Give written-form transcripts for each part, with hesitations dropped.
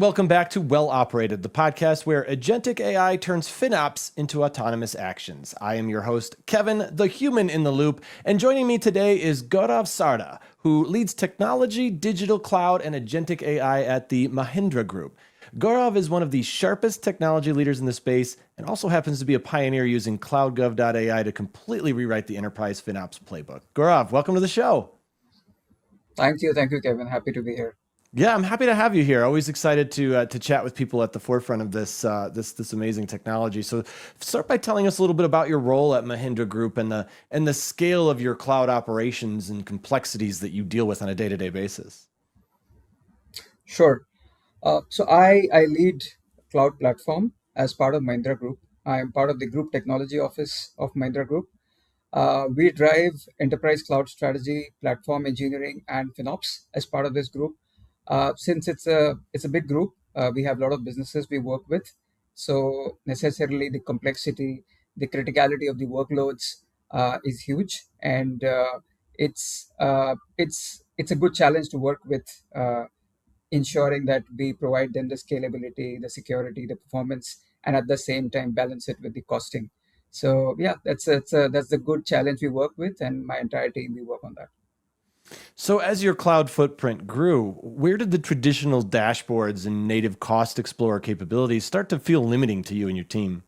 welcome back to Well Operated, the podcast where Agentic AI turns FinOps into autonomous actions. I am your host, Kevin, the human in the loop, and joining me today is Gaurav Sarda, who leads technology, digital cloud, and Agentic AI at the Mahindra Group. Gaurav is one of the sharpest technology leaders in the space and also happens to be a pioneer using CloudGov.ai to completely rewrite the enterprise FinOps playbook. Gaurav, welcome to the show. Thank you, Kevin. Happy to be here. Yeah, I'm happy to have you here. Always excited to chat with people at the forefront of this amazing technology. So, start by telling us a little bit about your role at Mahindra Group and the scale of your cloud operations and complexities that you deal with on a day-to-day basis. Sure. So I lead cloud platform as part of Mahindra Group. I am part of the group technology office of Mahindra Group. We drive enterprise cloud strategy, platform engineering, and FinOps as part of this group. Since it's a big group, we have a lot of businesses we work with. So necessarily the complexity, the criticality of the workloads is huge, and it's a good challenge to work with. Ensuring that we provide them the scalability, the security, the performance, and at the same time balance it with the costing. So yeah, that's the good challenge we work with, and my entire team we work on that. So, as your cloud footprint grew, where did the traditional dashboards and native cost explorer capabilities start to feel limiting to you and your team?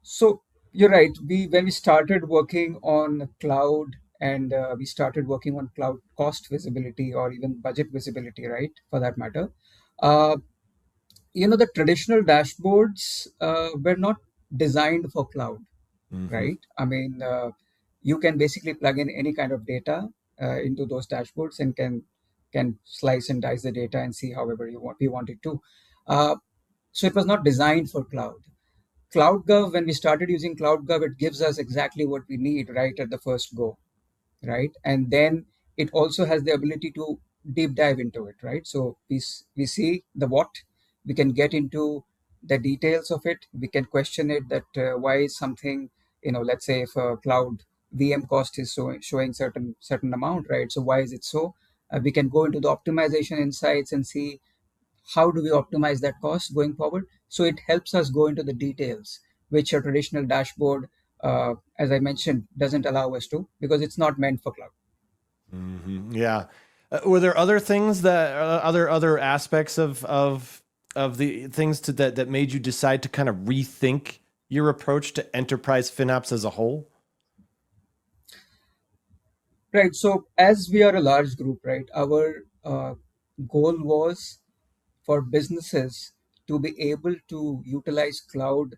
So you're right. We when we started working on cloud and we started working on cloud cost visibility or even budget visibility, right? For that matter, uh, the traditional dashboards were not designed for cloud, Hmm. right? I mean, you can basically plug in any kind of data into those dashboards and can slice and dice the data and see however we want it to. Uh, so it was not designed for cloud. CloudGov, when we started using CloudGov, it gives us exactly what we need right at the first go, right? And then it also has the ability to deep dive into it, right? So we see the what, we can get into the details of it, we can question it that why is something, let's say if a cloud VM cost is showing certain amount, right? So why is it so? We can go into the optimization insights and see how do we optimize that cost going forward. So it helps us go into the details, which a traditional dashboard, as I mentioned, doesn't allow us to because it's not meant for cloud. Yeah. Were there other things that other aspects of the things that made you decide to kind of rethink your approach to enterprise FinOps as a whole? Right. So as we are a large group, right, our goal was for businesses to be able to utilize cloud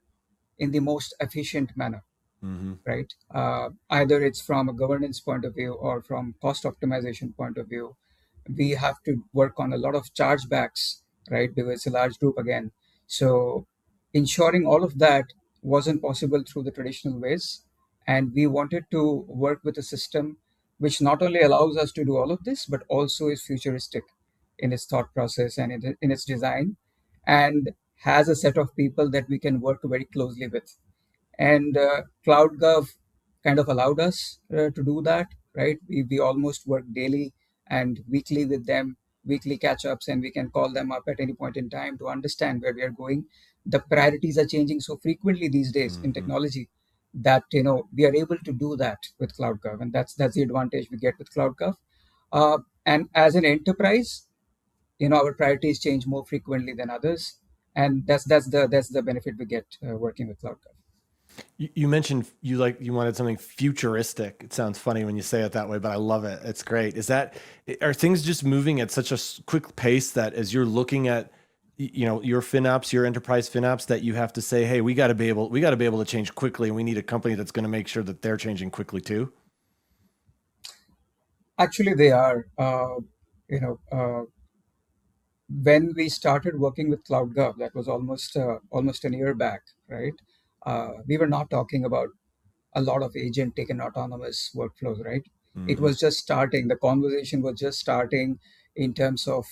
in the most efficient manner, Hmm. right? Either it's from a governance point of view or from cost optimization point of view. We have to work on a lot of chargebacks, right? Because it's a large group again. So ensuring all of that wasn't possible through the traditional ways. And we wanted to work with a system which not only allows us to do all of this, but also is futuristic in its thought process and in its design, and has a set of people that we can work very closely with. And CloudGov kind of allowed us to do that, right? We almost work daily and weekly with them, weekly catch ups, and we can call them up at any point in time to understand where we are going. The priorities are changing so frequently these days in Hmm. technology that we are able to do that with CloudGov, and that's the advantage we get with CloudGov. And as an enterprise, our priorities change more frequently than others, and that's the benefit we get working with CloudGov. You mentioned you wanted something futuristic. It sounds funny when you say it that way, but I love it. It's great. Are things just moving at such a quick pace that as you're looking at your FinOps, your enterprise FinOps, that you have to say, hey, we got to be able to change quickly, and we need a company that's going to make sure that they're changing quickly too. Actually, they are. You know, when we started working with CloudGov, that was almost a year back, right? We were not talking about a lot of agentic and autonomous workflows, right? It Hmm. was just starting. The conversation was just starting in terms of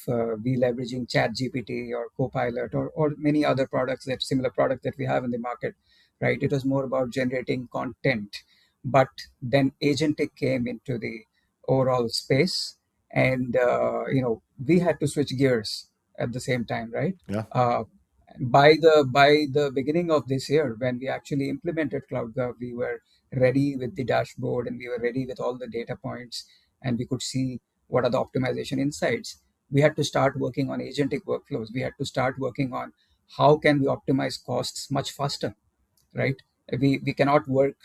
we leveraging Chat GPT or Copilot or many other products similar products that we have in the market, right? It was more about generating content, but then agentic came into the overall space, and we had to switch gears at the same time, right? Yeah. uh, by the beginning of this year, when we actually implemented CloudGov, we were ready with the dashboard and we were ready with all the data points, and we could see what are the optimization insights. We had to start working on agentic workflows. We had to start working on how can we optimize costs much faster, right? We cannot work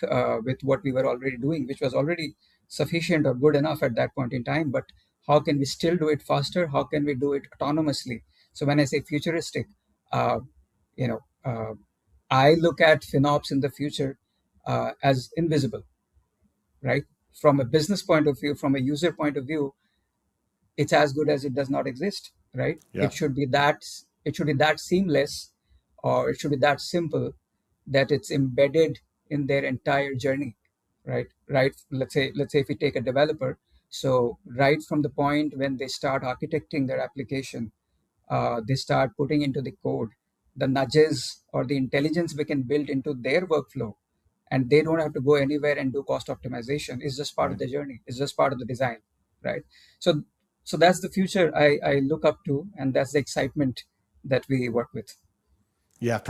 with what we were already doing, which was already sufficient or good enough at that point in time. But how can we still do it faster? How can we do it autonomously? So when I say futuristic, uh, you know, uh, I look at FinOps in the future as invisible, right? From a business point of view, from a user point of view, it's as good as it does not exist, right? Yeah. It should be that seamless, or it should be that simple, that it's embedded in their entire journey, right. Let's say if we take a developer, so right from the point when they start architecting their application, they start putting into the code the nudges or the intelligence we can build into their workflow, and they don't have to go anywhere and do cost optimization. It's just part of Right. the journey. It's just part of the design, right? So so that's the future I look up to, and that's the excitement that we work with. Yeah.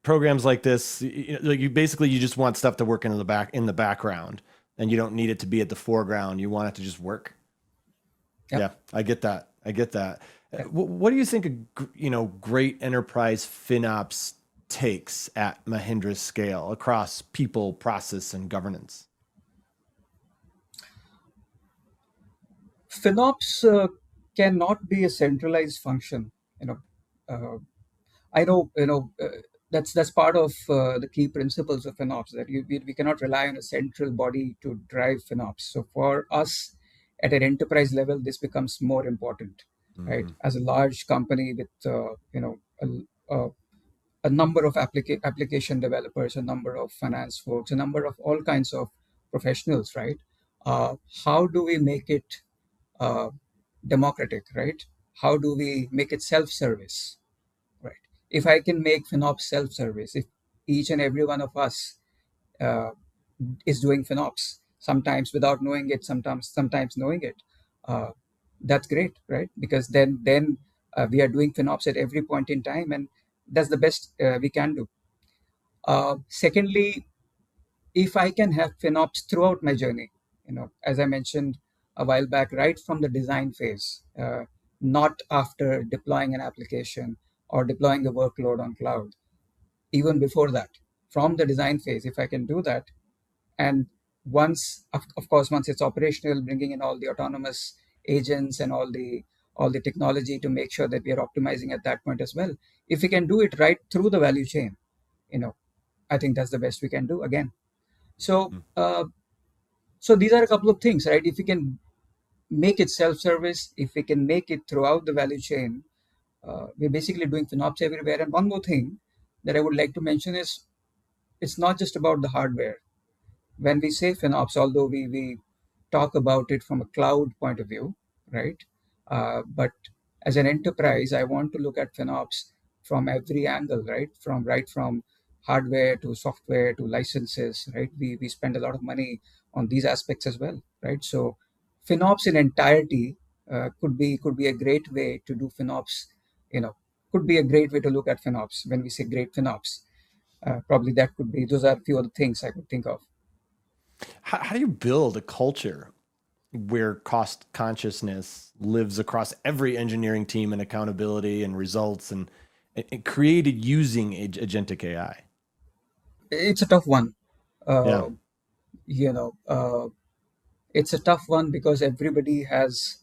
Programs like this, like you basically you just want stuff to work in the background, and you don't need it to be at the foreground. You want it to just work. Yeah. Yeah, I get that. I get that. Yeah. What do you think great enterprise FinOps takes at Mahindra's scale across people, process, and governance? FinOps cannot be a centralized function. You know, uh, I know, that's part of the key principles of FinOps, that we cannot rely on a central body to drive FinOps. So for us at an enterprise level, this becomes more important, right? Hmm. As a large company with a number of application developers, a number of finance folks, a number of all kinds of professionals, right? How do we make it uh, democratic, right? How do we make it self-service? Right. If I can make FinOps self-service, if each and every one of us uh, is doing FinOps, sometimes without knowing it, sometimes knowing it, uh, that's great, right? Because then we are doing FinOps at every point in time, and that's the best we can do. Secondly, if I can have FinOps throughout my journey, as I mentioned a while back, right from the design phase, not after deploying an application or deploying a workload on cloud, even before that, from the design phase, if I can do that, and once, of course, once it's operational, bringing in all the autonomous agents and all the technology to make sure that we are optimizing at that point as well. If we can do it right through the value chain, you know, I think that's the best we can do again. So, so these are a couple of things, right? If we can make it self-service, if we can make it throughout the value chain, we're basically doing FinOps everywhere. And one more thing that I would like to mention is, it's not just about the hardware. When we say FinOps, although we talk about it from a cloud point of view, right? But as an enterprise, I want to look at FinOps from every angle, right from hardware to software to licenses, right? We spend a lot of money on these aspects as well, right? So FinOps in entirety could be a great way to do FinOps. You know, could be a great way to look at FinOps. When we say great FinOps, probably that could be. Those are a few of the things I could think of. How do you build a culture where cost consciousness lives across every engineering team, and accountability and results and created using agentic AI? It's a tough one. Yeah, Uh, you know, it's a tough one because everybody has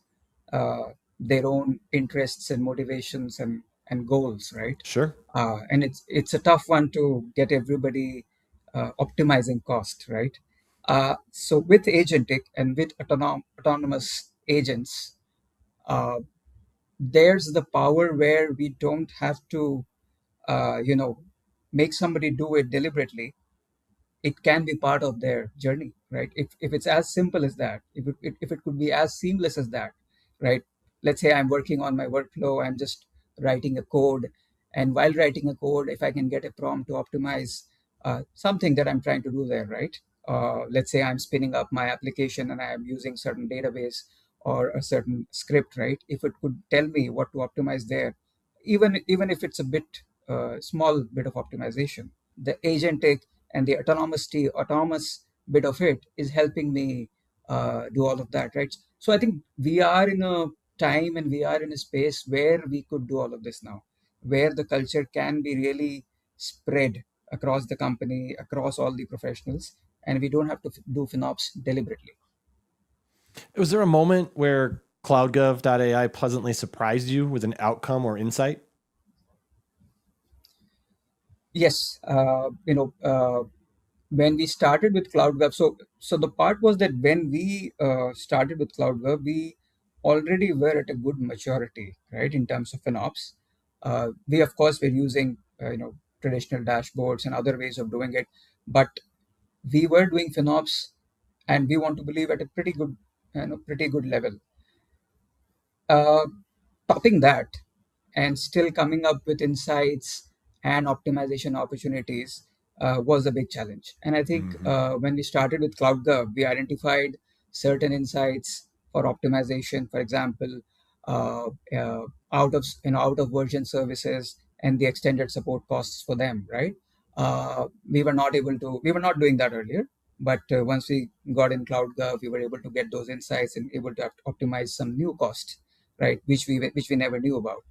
their own interests and motivations and goals, right? sure. And it's a tough one to get everybody optimizing cost, right? So with agentic and with autonomous agents, uh, there's the power where we don't have to, make somebody do it deliberately. It can be part of their journey, right? If it's as simple as that, if it could be as seamless as that, right? Let's say I'm working on my workflow, I'm just writing a code, and while writing a code, if I can get a prompt to optimize something that I'm trying to do there, right? Let's say I'm spinning up my application and I am using certain database or a certain script, right? If it could tell me what to optimize there, even if it's a bit small bit of optimization, the agentic and the autonomous bit of it is helping me do all of that, right? So I think we are in a time and we are in a space where we could do all of this now, where the culture can be really spread across the company, across all the professionals, and we don't have to do FinOps deliberately. Was there a moment where CloudGov.ai pleasantly surprised you with an outcome or insight? Yes, when we started with CloudGov, so the part was that when we started with CloudGov, we already were at a good maturity, right, in terms of FinOps. We of course were using traditional dashboards and other ways of doing it, but we were doing FinOps, and we want to believe at a pretty good level. Uh, Topping that and still coming up with insights and optimization opportunities was a big challenge. And I think Hmm. when we started with CloudGov, we identified certain insights for optimization. For example, out of version services and the extended support costs for them. Right? We were not doing that earlier. But once we got in CloudGov, we were able to get those insights and able to optimize some new costs, right? Which we never knew about.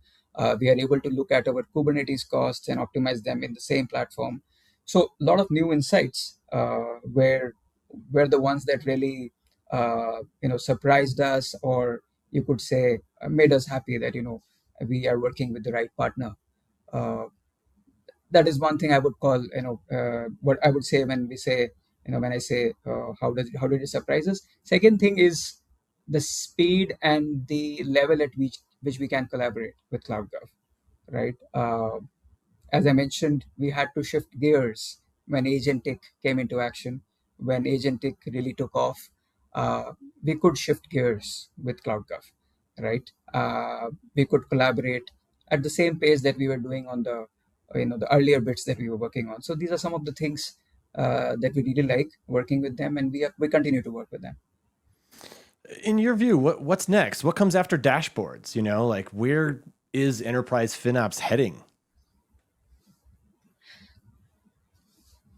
We are able to look at our Kubernetes costs and optimize them in the same platform. So a lot of new insights were the ones that really surprised us, or you could say made us happy that we are working with the right partner. Uh, that is one thing I would call what I would say when we say when I say how did it surprise us. Second thing is the speed and the level at which we can collaborate with CloudGov, right? As I mentioned, we had to shift gears when Agentic came into action. When Agentic really took off, we could shift gears with CloudGov, right? We could collaborate at the same pace that we were doing on the earlier bits that we were working on. So these are some of the things that we really like working with them, and we continue to work with them. In your view, what's next? What comes after dashboards? Like where is enterprise FinOps heading?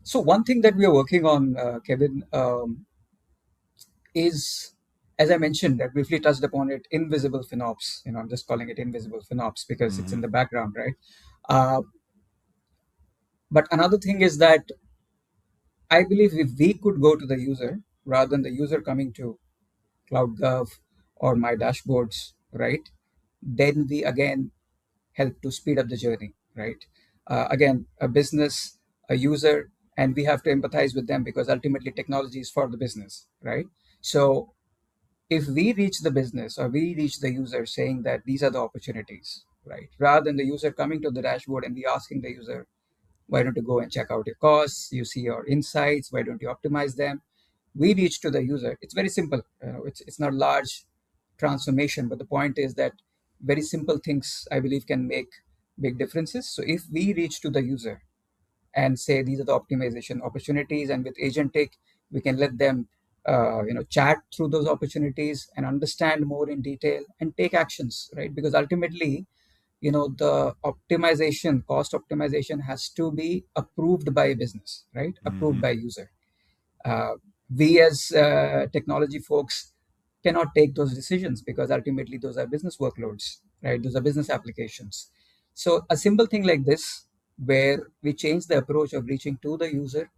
So one thing that we are working on, Kevin, is, as I mentioned, I briefly touched upon it, invisible FinOps. I'm just calling it invisible FinOps because it's in Hmm. the background, right? Uh, but another thing is that I believe if we could go to the user rather than the user coming to CloudGov or my dashboards, right? Then we again help to speed up the journey, right? Again, a business, a user, and we have to empathize with them because ultimately technology is for the business, right? So if we reach the business or we reach the user saying that these are the opportunities, right, rather than the user coming to the dashboard and we asking the user, why don't you go and check out your costs, you see your insights, why don't you optimize them, we reach to the user. It's very simple. It's not large transformation, but the point is that very simple things I believe can make big differences. So if we reach to the user and say these are the optimization opportunities, and with Agentic we can let them chat through those opportunities and understand more in detail and take actions, right? Because ultimately, the cost optimization has to be approved by a business, right? Approved Hmm. by user. uh, we as technology folks cannot take those decisions because ultimately those are business workloads, right? Those are business applications. So a simple thing like this, where we change the approach of reaching to the user,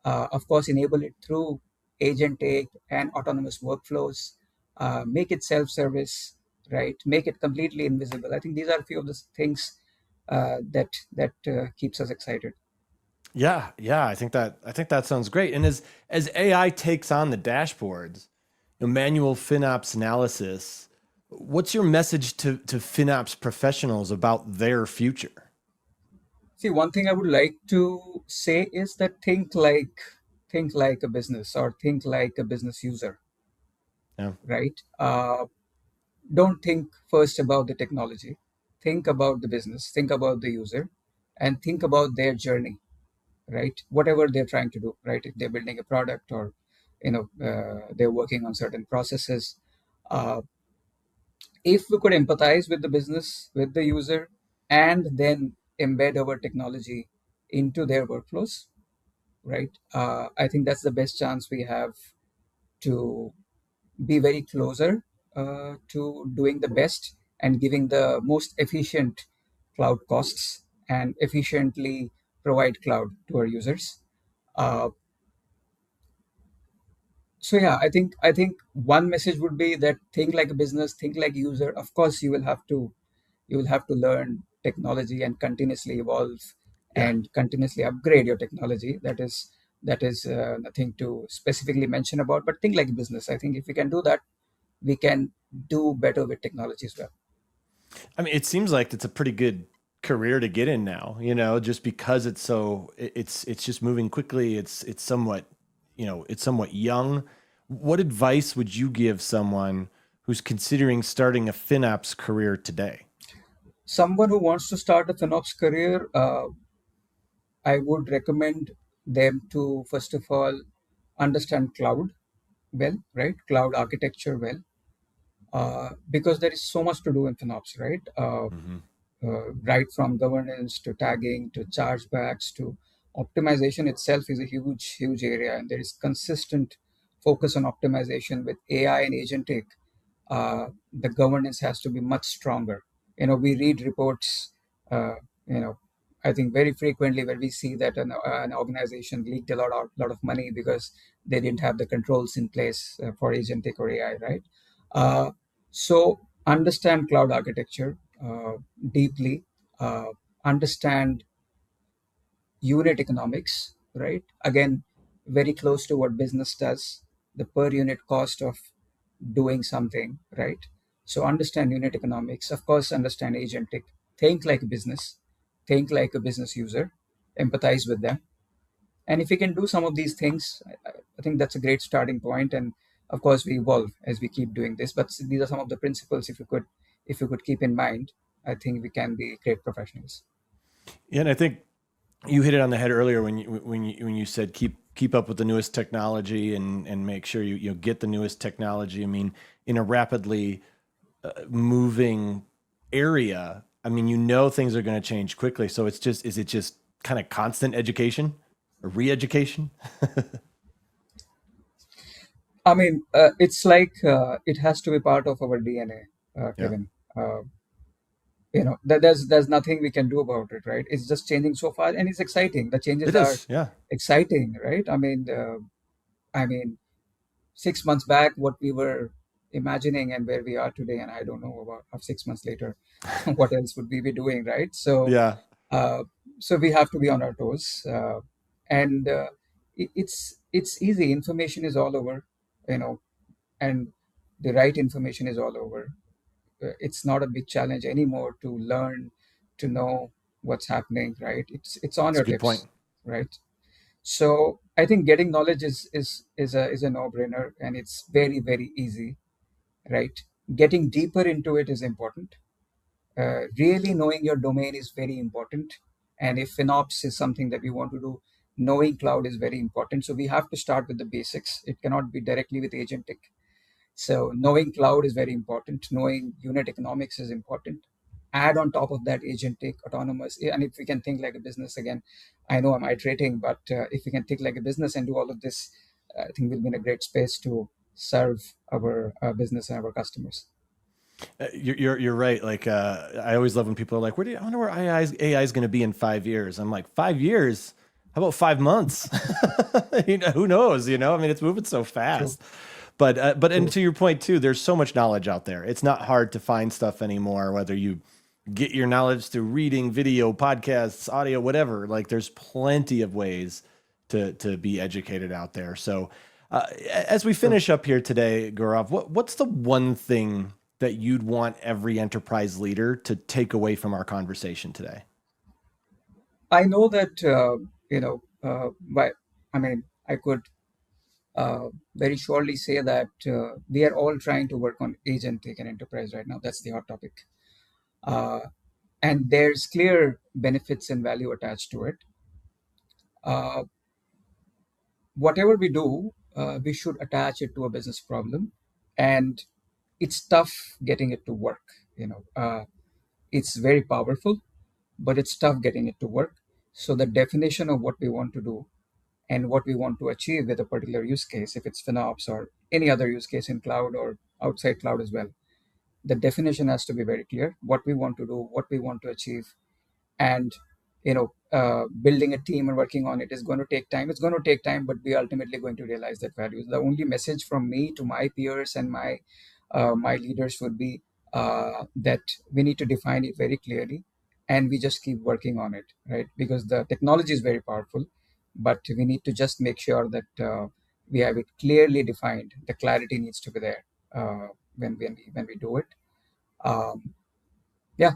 of course enable it through agentic and autonomous workflows, make it self-service, right? Make it completely invisible. I think these are a few of the things that keeps us excited. Yeah, yeah, I think that sounds great. And as AI takes on the dashboards, manual FinOps analysis, what's your message to FinOps professionals about their future? See, one thing I would like to say is that think like a business, or think like a business user, Yeah. right? Don't think first about the technology. Think about the business. Think about the user, and think about their journey, right? Whatever they're trying to do, right? If they're building a product, or they're working on certain processes, Uh, if we could empathize with the business, with the user, and then embed our technology into their workflows, right? I think that's the best chance we have to be very closer to doing the best and giving the most efficient cloud costs and efficiently provide cloud to our users. Uh, so yeah, I think one message would be that think like a business, think like a user. Of course, you will have to learn technology and continuously evolve Yeah. and continuously upgrade your technology. That is nothing to specifically mention about, but think like a business. I think if we can do that, we can do better with technology as well. I mean, it seems like it's a pretty good career to get in now, just because it's just moving quickly. It's somewhat, it's somewhat young. What advice would you give someone who's considering starting a FinOps career today? Someone who wants to start a FinOps career, I would recommend them to first of all understand cloud well, right? Cloud architecture well, because there is so much to do in FinOps, right? Hmm. Right from governance to tagging to chargebacks to optimization itself is a huge area, and there is consistent focus on optimization with AI and agentic. The governance has to be much stronger. We read reports, uh, you know I think very frequently, where we see that an organization leaked a lot of money because they didn't have the controls in place for agentic or AI, right? So understand cloud architecture deeply, uh, understand unit economics, right? Again, very close to what business does, the per unit cost of doing something, right? So understand unit economics, of course, understand agentic, think like a business, think like a business user, empathize with them. And if we can do some of these things, I think that's a great starting point. And of course, we evolve as we keep doing this. But these are some of the principles. If you could keep in mind, I think we can be great professionals. Yeah, and I think you hit it on the head earlier when you said keep up with the newest technology and make sure you get the newest technology. I mean, in a rapidly moving area, I mean, things are going to change quickly. So is it just kind of constant education or re-education? I mean, it's like it has to be part of our DNA, Yeah, Kevin. There's nothing we can do about it, right? It's just changing so far, and it's exciting. The changes it are is. Yeah, exciting, right? I mean, 6 months back, what we were imagining and where we are today, and I don't know about 6 months later, what else would we be doing, right? So, yeah. uh, so we have to be on our toes, and it's easy. Information is all over, you know, and the right information is all over. It's not a big challenge anymore to learn, to know what's happening, right? It's on It's a your good point. tips, right? So I think getting knowledge is a no-brainer, and it's very easy, right? Getting deeper into it is important. Really knowing your domain is very important, and if FinOps is something that we want to do, knowing cloud is very important. So we have to start with the basics. It cannot be directly with agentic. So knowing cloud is very important. Knowing unit economics is important. Add on top of that agentic, autonomous, and if we can think like a business again, I know I'm iterating, but if we can think like a business and do all of this, I think we'll be in a great space to serve our business and our customers. You're right. Like I always love when people are like, I wonder where AI is going to be in 5 years." I'm like, 5 years? How about 5 months? Who knows? I mean, it's moving so True, fast. But and true. to your point too, there's so much knowledge out there. It's not hard to find stuff anymore. Whether you get your knowledge through reading, video, podcasts, audio, whatever. Like, there's plenty of ways to be educated out there. So, as we True. finish up here today, Gaurav, what's the one thing that you'd want every enterprise leader to take away from our conversation today? I know that but I mean, I could very surely say that we are all trying to work on agentic and enterprise right now. That's the hot topic. Uh, and there's clear benefits and value attached to it. Uh, Whatever we do, we should attach it to a business problem. And it's tough getting it to work. It's very powerful, but it's tough getting it to work. So the definition of what we want to do and what we want to achieve with a particular use case, if it's FinOps or any other use case in cloud or outside cloud as well, the definition has to be very clear. What we want to do, what we want to achieve, and building a team and working on it is going to take time. It's going to take time, but we're ultimately going to realize that value. The only message from me to my peers and my leaders would be that we need to define it very clearly, and we just keep working on it, right? Because the technology is very powerful, but we need to just make sure that we have it clearly defined. The clarity needs to be there when we do it. um, yeah,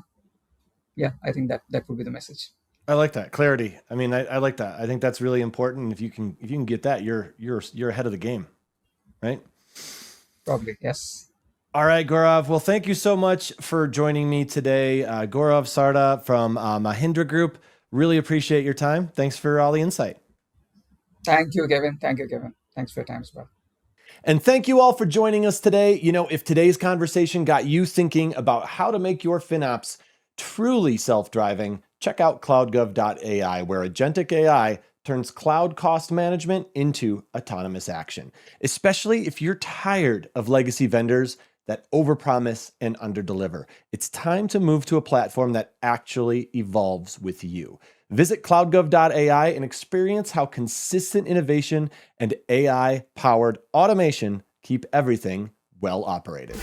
yeah, I think that would be the message. I like that clarity. I mean, I like that. I think that's really important. If you can get that, you're ahead of the game, right? Probably, yes. All right, Gaurav. Well, thank you so much for joining me today. Gaurav Sarda from Mahindra Group. Really appreciate your time. Thanks for all the insight. Thank you, Kevin. Thank you, Kevin. Thanks for your time as well. And thank you all for joining us today. If today's conversation got you thinking about how to make your FinOps truly self-driving, check out cloudgov.ai, where Agentic AI turns cloud cost management into autonomous action, especially if you're tired of legacy vendors that overpromise and underdeliver. It's time to move to a platform that actually evolves with you. Visit cloudgov.ai and experience how consistent innovation and AI-powered automation keep everything well operated.